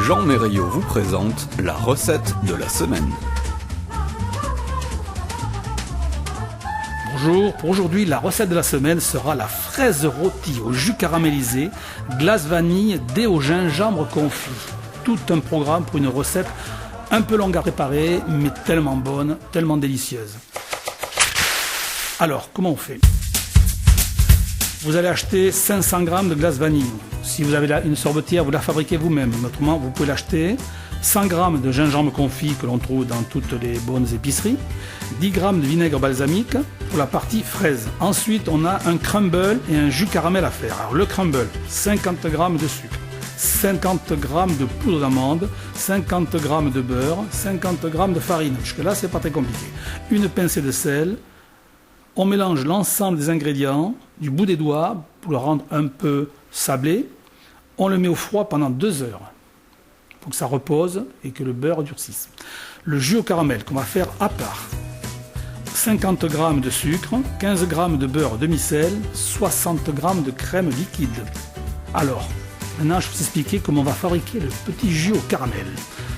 Jean Mériot vous présente la recette de la semaine. Bonjour, pour aujourd'hui, la recette de la semaine sera la fraise rôtie au jus caramélisé, glace vanille, dés au gingembre confit. Tout un programme pour une recette un peu longue à préparer, mais tellement bonne, tellement délicieuse. Alors, comment on fait ? Vous allez acheter 500 g de glace vanille. Si vous avez une sorbetière, vous la fabriquez vous-même. Autrement, vous pouvez l'acheter. 100 g de gingembre confit que l'on trouve dans toutes les bonnes épiceries. 10 g de vinaigre balsamique pour la partie fraise. Ensuite, on a un crumble et un jus caramel à faire. Alors, le crumble, 50 g de sucre, 50 g de poudre d'amande, 50 g de beurre, 50 g de farine. Jusque-là, c'est pas très compliqué. Une pincée de sel. On mélange l'ensemble des ingrédients du bout des doigts pour le rendre un peu sablé. On le met au froid pendant 2 heures pour que ça repose et que le beurre durcisse. Le jus au caramel qu'on va faire à part. 50 g de sucre, 15 g de beurre demi-sel, 60 g de crème liquide. Alors, maintenant je vais vous expliquer comment on va fabriquer le petit jus au caramel.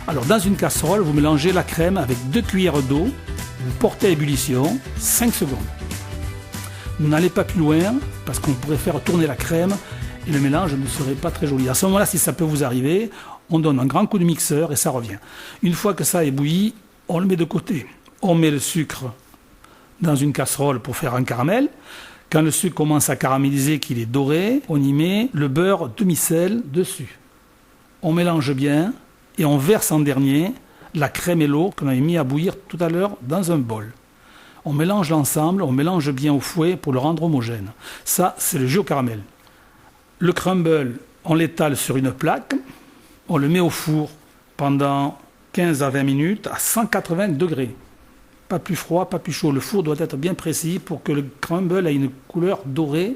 Alors dans une casserole, vous mélangez la crème avec 2 cuillères d'eau, vous portez à ébullition 5 secondes. N'allez pas plus loin parce qu'on pourrait faire tourner la crème et le mélange ne serait pas très joli. À ce moment-là, si ça peut vous arriver, on donne un grand coup de mixeur et ça revient. Une fois que ça est bouilli, on le met de côté. On met le sucre dans une casserole pour faire un caramel. Quand le sucre commence à caraméliser, qu'il est doré, on y met le beurre demi-sel dessus. On mélange bien et on verse en dernier la crème et l'eau qu'on avait mis à bouillir tout à l'heure dans un bol. On mélange l'ensemble, on mélange bien au fouet pour le rendre homogène. Ça, c'est le jus au caramel. Le crumble, on l'étale sur une plaque, on le met au four pendant 15 à 20 minutes à 180 degrés. Pas plus froid, pas plus chaud. Le four doit être bien précis pour que le crumble ait une couleur dorée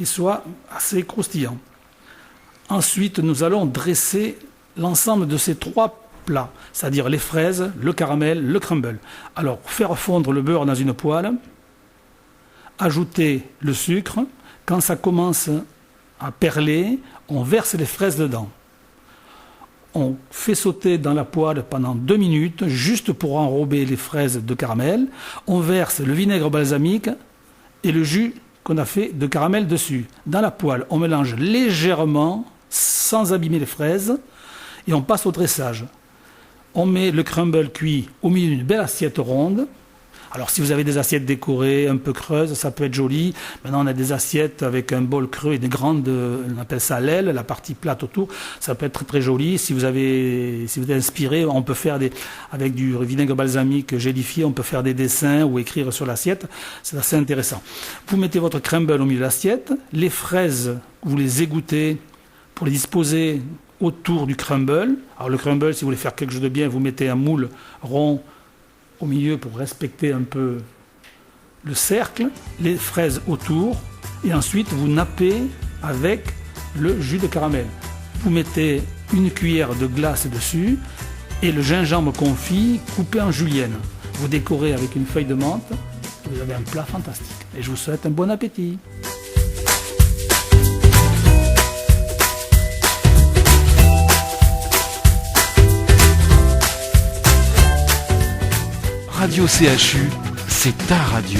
et soit assez croustillant. Ensuite, nous allons dresser l'ensemble de ces 3 plats, c'est-à-dire les fraises, le caramel, le crumble. Alors, faire fondre le beurre dans une poêle, ajouter le sucre. Quand ça commence à perler, on verse les fraises dedans. On fait sauter dans la poêle pendant 2 minutes, juste pour enrober les fraises de caramel. On verse le vinaigre balsamique et le jus qu'on a fait de caramel dessus. Dans la poêle, on mélange légèrement, sans abîmer les fraises, et on passe au dressage. On met le crumble cuit au milieu d'une belle assiette ronde. Alors si vous avez des assiettes décorées, un peu creuses, ça peut être joli. Maintenant on a des assiettes avec un bol creux et des grandes, on appelle ça l'aile, la partie plate autour. Ça peut être très très joli. Si vous êtes inspiré, on peut faire avec du vinaigre balsamique gélifié, on peut faire des dessins ou écrire sur l'assiette. C'est assez intéressant. Vous mettez votre crumble au milieu de l'assiette. Les fraises, vous les égouttez pour les disposer autour du crumble. Alors le crumble, si vous voulez faire quelque chose de bien, vous mettez un moule rond au milieu pour respecter un peu le cercle, les fraises autour, et ensuite vous nappez avec le jus de caramel. Vous mettez une cuillère de glace dessus et le gingembre confit coupé en julienne. Vous décorez avec une feuille de menthe, vous avez un plat fantastique. Et je vous souhaite un bon appétit. Radio CHU, c'est ta radio.